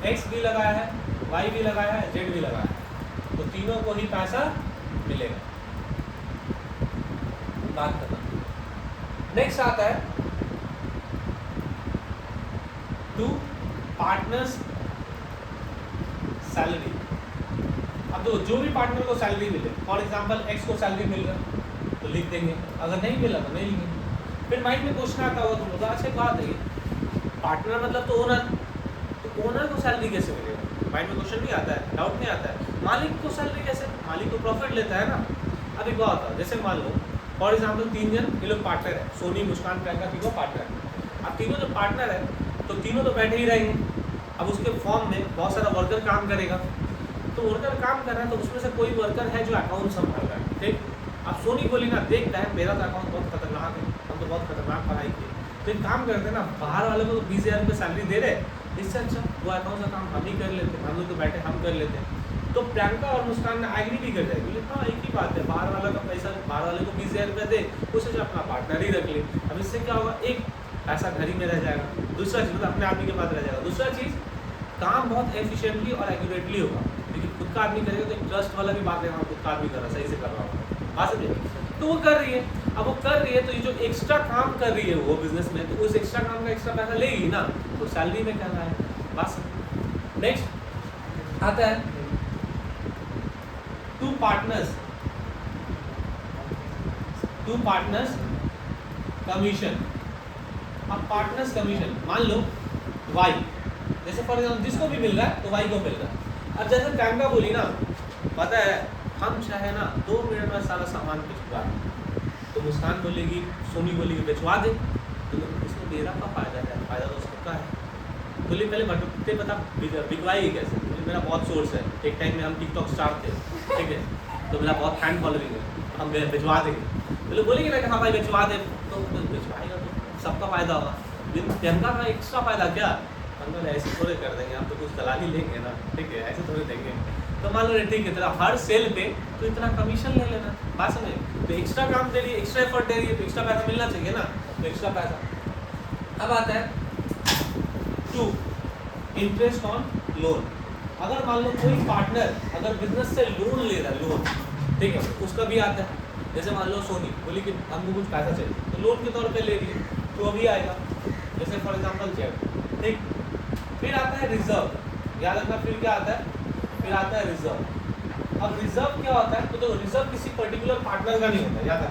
A: एक्स भी लगाया है, वाई भी लगाया है, जेड भी लगाया है, तो तीनों को ही पैसा मिलेगा, बात करना। नेक्स्ट आता है टू पार्टनर्स सैलरी। अब तो जो भी पार्टनर को सैलरी मिले, फॉर एग्जांपल एक्स को सैलरी मिल रहा तो लिख देंगे, अगर नहीं मिला तो नहीं लिखेंगे। फिर माइंड में क्वेश्चन आता होगा तुम लोग, अच्छा बात है, पार्टनर मतलब तो ओनर, तो ओनर को सैलरी कैसे मिलेगा, माइंड में क्वेश्चन नहीं आता है, डाउट नहीं आता है। मालिक को सैलरी कैसे, मालिक तो प्रॉफिट लेता है ना। अब एक बात होता है, जैसे मान लो फॉर एग्जाम्पल 3 जन ये लोग पार्टनर है, सोनी, मुस्कान, प्रियंका, तीनों पार्टनर है। अब तीनों जो पार्टनर है तो तीनों तो बैठे ही रहेंगे, अब उसके फॉर्म में बहुत सारा वर्कर काम करेगा, तो वर्कर काम कर रहा है तो उसमें से कोई वर्कर है जो अकाउंट संभाल रहा है, ठीक। अब सोनी बोली ना, देखता है मेरा तो अकाउंट बहुत खतरनाक है, हम तो बहुत खतरनाक पढ़ाई की, तो एक काम करते हैं ना, बाहर वाले को तो 20,000 रुपये सैलरी दे रहे, इससे अच्छा वो अकाउंट का काम हम ही कर लेते, हम लोग तो बैठे हम कर लेते हैं। तो प्रियंका और मुस्कान ने एग्री भी कर जाएगी, बोले हाँ एक ही बात है, बाहर वाला का पैसा बाहर वाले को 20,000 रुपया दे, उसे जो अपना पार्टनर ही रख ले। अब इससे क्या होगा, एक पैसा घर ही में रह जाएगा, दूसरा चीज़ मतलब अपने आदमी के पास रह जाएगा, दूसरा चीज़ काम बहुत एफिशिएंटली और एक्यूरेटली होगा। लेकिन खुद का आदमी करेगा तो एक ट्रस्ट वाला भी बात है, हाँ खुद का आदमी कर रहा है, सही से कर रहा होगा, बात समझे। तो वो कर रही है, अब वो कर रही है तो ये जो एक्स्ट्रा काम कर रही है वो बिजनेस में, तो उस एक्स्ट्रा काम का एक्स्ट्रा पैसा लेगी ना, तो सैलरी में कर रहा है, बात समझे। नेक्स्ट आता है टू पार्टनर्स कमीशन। अब पार्टनर्स कमीशन मान लो वाई, जैसे फॉर एग्जाम्पल जिसको भी मिल रहा है तो वाई को मिल रहा है। अब जैसे प्रियंका बोली ना, पता है हम चाहे ना 2 मिनट में सारा सामान बेचवा, तो मुस्कान बोलेगी, सोनी बोलेगी बेचवा दे, तो इसमें मेरा क्या फ़ायदा है, फ़ायदा तो सबका है। बोली पहले बटते पता बिकवाएगी कैसे, बोली मेरा बहुत सोर्स है, एक टाइम में हम टिकटॉक स्टार थे, ठीक है, तो मेरा बहुत फैन फॉलोइंग है, हम भिजवा देंगे। तो बोलेंगे ना कि हाँ भाई भिजवा दे, तो भिजवाएगा तो सबका फ़ायदा होगा। लेकिन प्रियंका का एक्स्ट्रा फ़ायदा क्या, हम लोग ऐसे थोड़े कर देंगे, हम तो कुछ दलाली लेंगे ना, ठीक है, ऐसे थोड़े देंगे। तो मान लो ठीक है, तेरा हर सेल पे तो इतना कमीशन ले लेना, बात समझे। तो एक्स्ट्रा काम दे रही है, एक्स्ट्रा एफर्ट दे रही है, तो एक्स्ट्रा पैसा मिलना चाहिए ना, तो एक्स्ट्रा पैसा। अब आता है टू इंटरेस्ट ऑन लोन। अगर मान लो कोई पार्टनर अगर बिजनेस से लोन ले रहा है, लोन, ठीक है, उसका भी आता है। जैसे मान लो सोनी बोली कि हमको कुछ पैसा चाहिए, तो लोन के तौर पे ले रही है, तो अभी आएगा। जैसे फॉर एग्जांपल जेट, ठीक। फिर आता है रिजर्व, याद रखना, फिर क्या आता है, फिर आता है रिजर्व। अब रिजर्व क्या होता है, तो देखो रिजर्व किसी पर्टिकुलर पार्टनर का नहीं होता है, याद है।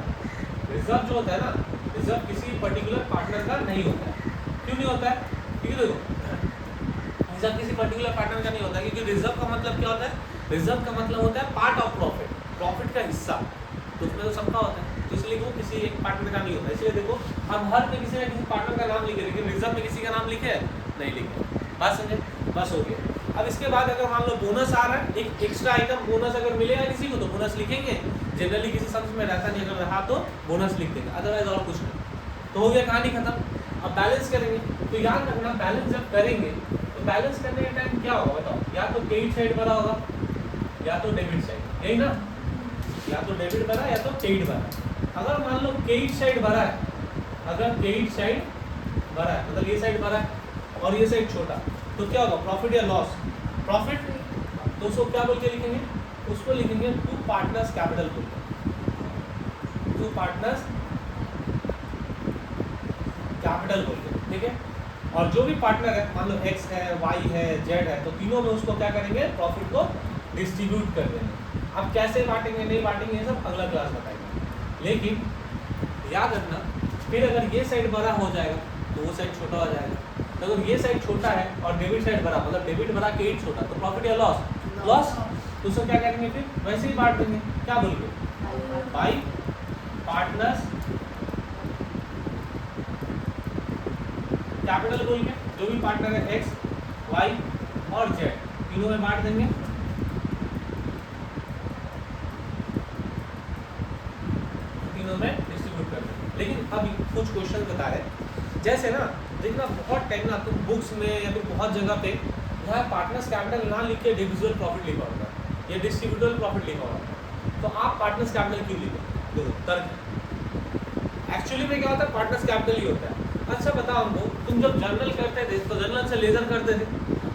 A: रिजर्व जो होता है ना, रिजर्व किसी पर्टिकुलर पार्टनर का नहीं होता है। क्यों नहीं होता है, क्योंकि देखो रिजर्व किसी पर्टिकुलर पार्टनर का नहीं होता है, क्योंकि रिजर्व का मतलब क्या होता है, रिजर्व का मतलब होता है पार्ट ऑफ प्रॉफिट, प्रॉफिट का हिस्सा, तो उसमें तो सबका होता है, तो इसलिए वो किसी एक पार्टनर का नहीं होता। इसलिए देखो हम हर में किसी न किसी पार्टनर का नाम लिखे, लेकिन रिजर्व में किसी का नाम लिखे नहीं लिखे, बात समझे, बस हो गया। अब इसके बाद अगर मान लो बोनस आ रहा है, एक एक्स्ट्रा आइटम बोनस अगर मिलेगा किसी को तो बोनस लिखेंगे, जनरली किसी शब्द में रहता नहीं, अगर रहा तो बोनस लिख देंगे, अदरवाइज और कुछ नहीं। तो हो गया, कहानी खत्म। अब बैलेंस करेंगे, तो याद रखना बैलेंस जब करेंगे तो बैलेंस करने के टाइम क्या होगा बताओ, या तो क्रेडिट साइड भरा होगा या तो डेबिट साइड, यही ना, या तो डेबिट भरा या तो क्रेडिट भरा। अगर मान लो क्रेडिट साइड भरा है, अगर क्रेडिट साइड भरा है मतलब ये साइड भरा है और ये साइड छोटा, तो क्या होगा, प्रॉफिट या लॉस, प्रॉफिट। तो उसको क्या बोल के लिखेंगे, उसको लिखेंगे टू पार्टनर्स कैपिटल बोल के, टू पार्टनर्स कैपिटल बोल के, ठीक है। और जो भी पार्टनर है, मान लो एक्स है, वाई है, जेड है, तो तीनों में उसको क्या करेंगे, प्रॉफिट को डिस्ट्रीब्यूट कर देंगे। अब कैसे बांटेंगे नहीं बांटेंगे ये सब अगला क्लास बताएंगे, लेकिन याद रखना फिर अगर ये साइड बड़ा हो जाएगा तो वो साइड छोटा हो जाएगा। तो अगर ये साइड छोटा है और डेबिट साइड बड़ा, मतलब डेबिट बड़ा क्रेडिट छोटा, तो प्रॉफिट या लॉस, लॉस। तो उसको क्या करेंगे, फिर वैसे ही बांट देंगे, क्या बोल के, बाई पार्टनर्स कैपिटल बोल के, जो भी पार्टनर है एक्स, वाई और जेड, तीनों में बांट देंगे। तीनों में डिस्ट्रीब्यूट कर देंगे। लेकिन अभी कुछ क्वेश्चन बता रहे, जैसे ना देखना बहुत टाइम ना तुम बुक्स में या फिर बहुत जगह पे यहाँ पार्टनर्स कैपिटल ना लिख के डिविजुअल प्रॉफिट लिखा होगा या डिस्ट्रीब्यूटेबल प्रॉफिट लिखा होगा, तो आप पार्टनर्स कैपिटल क्यों लिखो, देखो तर्क। एक्चुअली में क्या होता है, पार्टनर्स कैपिटल ही होता है। अच्छा बताओ हमको, तुम जब जर्नल करते थे तो जर्नल से लेजर करते थे,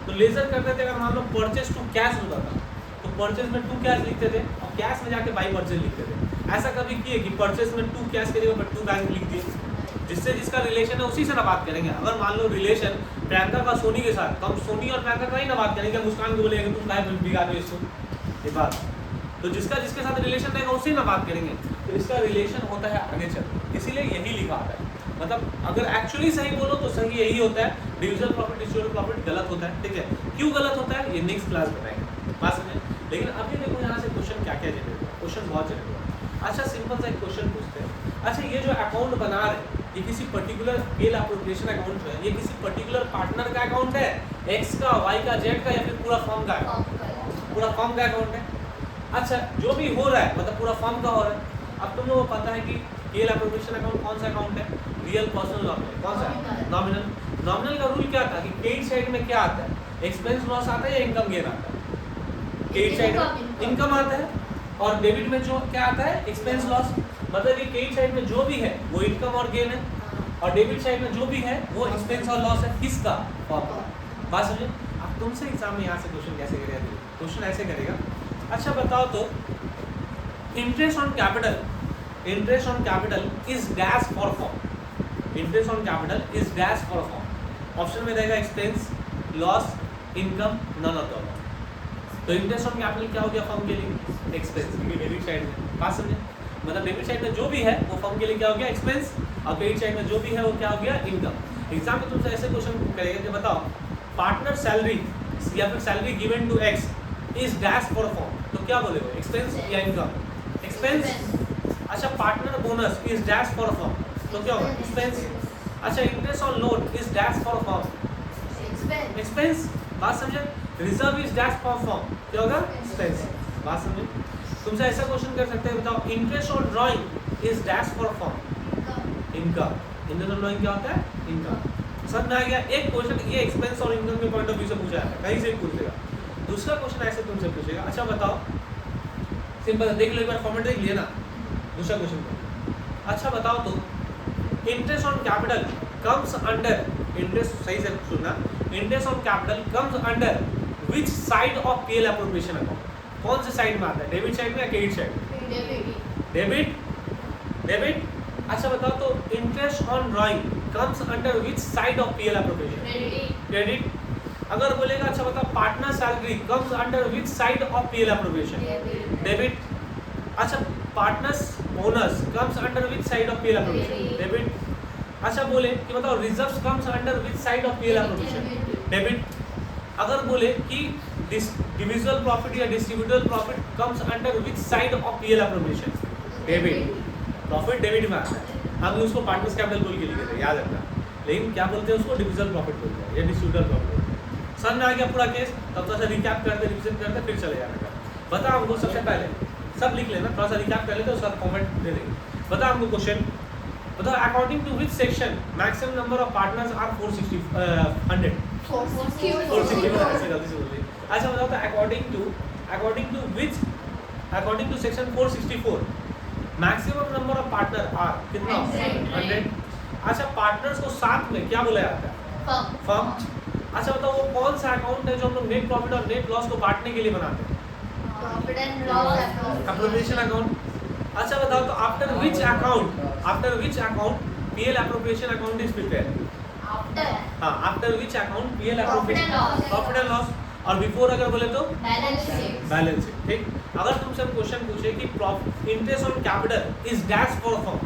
A: तो लेजर करते थे अगर मान लो परचेज टू कैश होता था तो परचेज में टू कैश लिखते थे और कैश में जाके बाई परचेज लिखते थे। ऐसा कभी किए कि परचेज में टू कैश के जगह पर टू बैंक लिख दिए, जिससे जिसका रिलेशन है उसी से ना बात करेंगे। अगर मान लो रिलेशन प्रियंका का सोनी के साथ, तो हम सोनी और प्रियंका का ही ना बात करेंगे, मुस्कान को बोलेंगे तुम काहे बिगा दो इसको, ये बात। तो जिसका जिसके साथ रिलेशन रहेगा उसी ना बात करेंगे, तो इसका रिलेशन होता है आगे चल, इसीलिए यही लिखा आता है। मतलब अगर एक्चुअली सही बोलो तो सही यही होता है, डिविजन प्रॉफिट डिस्ट्रीब्यूटेड प्रॉफिट गलत होता है, ठीक है। क्यों गलत होता है ये नेक्स्ट क्लास बताएंगे, बात समझे। लेकिन अभी देखो यहाँ से क्वेश्चन क्या क्या जनरेट हुआ, क्वेश्चन बहुत जनरेट हुआ। अच्छा सिंपल सा एक क्वेश्चन पूछते हैं, अच्छा ये जो अकाउंट बना रहे हैं ये किसी पर्टिकुलर बिल एप्रोप्रिएशन अकाउंट जो है ये किसी पर्टिकुलर पार्टनर का अकाउंट है, एक्स का, वाई का, जेड का, या फिर पूरा फर्म का अकाउंट, पूरा फर्म का अकाउंट है। अच्छा जो भी हो रहा है मतलब पूरा फर्म का हो रहा है। अब तुम लोगों को पता है कि पीएल एप्रोप्रिएशन अकाउंट कौन सा अकाउंट है? Real personal nominal. कौन सा है? नॉमिनल। नॉमिनल का रूल क्या था कि क्रेडिट साइड में क्या आता है? एक्सपेंस लॉस आता है या इनकम गेन आता है? क्रेडिट साइड में इनकम आता है और डेबिट में जो क्या आता है? Expense loss. मतलब ये क्रेडिट साइड में जो भी है वो इनकम और गेन है और डेबिट साइड में जो भी है वो एक्सपेंस और लॉस है। किसका? बात समझे? अब तुमसे एग्जाम में यहाँ से क्वेश्चन कैसे करेगा? क्वेश्चन ऐसे करेगा, अच्छा बताओ तो interest on capital is dash for firm. Interest on capital is dash for firm. Option में रहेगा expense, loss, income, none of the above. तो इंटरेस्ट ऑन कैपिटल क्या हो गया फर्म के लिए? एक्सपेंस, क्योंकि डेबिट साइड में। बात समझे? मतलब डेबिट साइड में जो भी है वो फर्म के लिए क्या हो गया? एक्सपेंस, और क्रेडिट साइड में जो भी है वो क्या हो गया? इनकम। एग्जाम में तुमसे ऐसे क्वेश्चन करेगा कि बताओ पार्टनर सैलरी या फिर salary given to X is dash for firm, तो क्या बोलेगा? एक्सपेंस या इनकम? एक्सपेंस। अच्छा partner bonus is dash for firm, तो क्या होगा? एक्सपेंस। अच्छा interest on loan is dash for firm, expense. बात समझे? Reserve is dash for firm, क्या होगा? एक्सपेंस। बात समझे? तुमसे ऐसा क्वेश्चन कर सकते हैं, बताओ interest on drawing is dash for form, income. Interest on drawing क्या होता है? इनकम। समझ में आ गया? एक क्वेश्चन ये एक्सपेंस और इनकम के पॉइंट ऑफ व्यू से पूछा है, कहीं से भी पूछेगा। दूसरा क्वेश्चन ऐसे तुमसे पूछेगा, अच्छा बताओ, सिंपल देख लो एक बार फॉर्मेट देख लिया ना दूसरा क्वेश्चन को। अच्छा बताओ तो interest on capital comes under, interest सही से सुनना, interest on capital comes under which side of PL appropriation account? कौन से साइड में आता है? डेबिट साइड में या क्रेडिट साइड? डेबिट। अच्छा बताओ तो interest on drawing comes under which side of PL appropriation? Credit. अगर बोलेगा अच्छा बताओ partner salary comes under which side of PL appropriation? Debit. अच्छा partners bonus comes under which side of PL appropriation? Debit. अच्छा बोले कि बताओ reserves comes under which side of PL appropriation? Debit. अगर बोले कि डिविजिबल प्रॉफिट या distributable profit comes under which side of PL appropriation? Debit. Profit debit में आता है, हम उसको पार्टनर्स कैपिटल बोल के लिखे थे, याद रखना। लेकिन क्या बोलते हैं उसको? डिविजिबल प्रॉफिट बोलते हैं या डिस्ट्रीब्यूटेबल प्रॉफिट बोलते हैं। समझ में आ गया पूरा केस? तब थोड़ा सा रिकैप करते, रिविजन करते, फिर चले जाने का। बता हमको सबसे पहले, सब लिख लेना, थोड़ा सा रिकैप कर लेते उसका कमेंट दे देंगे। बता हमको क्वेश्चन, बताओ according to which section maximum number of partners are 460 100? 460 ऐसे गलती से बोल दी। अच्छा बताओ तो according to section 464 maximum number of partner are कितना? 100। अच्छा पार्टनर्स को साथ में क्या बोला जाता है? फर्म। अच्छा बताओ वो कौन सा अकाउंट है जो हम लोग नेट प्रॉफिट और नेट लॉस को बांटने के लिए बनाते हैं? Appropriation account. अच्छा बताओ तो after which account PL appropriation account is prepared? After which account PL appropriation profit and loss, और बिफोर अगर बोले तो बैलेंस शीट। ठीक। अगर तुमसे हम क्वेश्चन पूछे कि interest on capital is dash for firm,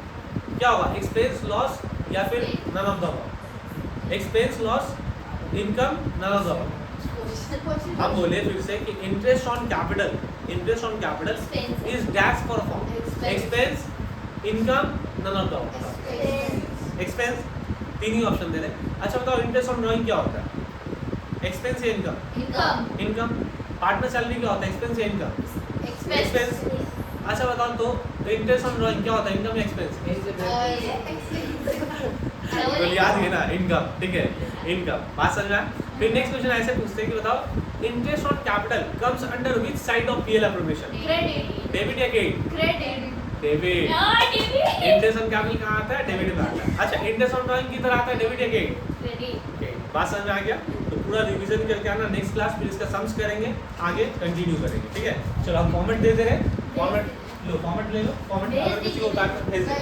A: क्या होगा? एक्सपेंस, लॉस या फिर none of the above? Expense, loss, income, none of the above. हम बोले फिर से कि interest on capital is dash for firm, expense, income, none of the above. Expense, तीन ही ऑप्शन दे रहे। अच्छा बताओ इंटरेस्ट ऑन ड्राइंग क्या होता है? एक्सपेंस या इनकम? पार्टनर सैलरी क्या होता है? एक्सपेंस या इनकम? एक्सपेंस। अच्छा बताओ तो इंटरेस्ट ऑन ड्राइंग क्या होता है? इनकम या एक्सपेंस? तो याद है ना, इनकम। ठीक है, इनकम। बात समझ में? फिर नेक्स्ट क्वेश्चन ऐसे पूछते हैं कि बताओ interest on capital comes under which side of PL appropriation? Debit या credit? Debit. Interest on capital कहाँ आता है? डेबिट में आता है। अच्छा इंटरेस्ट ऑन ड्राइंग किधर आता है? डेबिट या क्रेडिट? बात समझ में आ गया? तो पूरा रिवीजन करके आना नेक्स्ट क्लास, फिर इसका सम्स करेंगे, आगे कंटिन्यू करेंगे। ठीक है, चलो हम फॉर्मेट दे दे रहे हैं, फॉर्मेट ले लो, फॉर्मेट अगर किसी को भेज दे।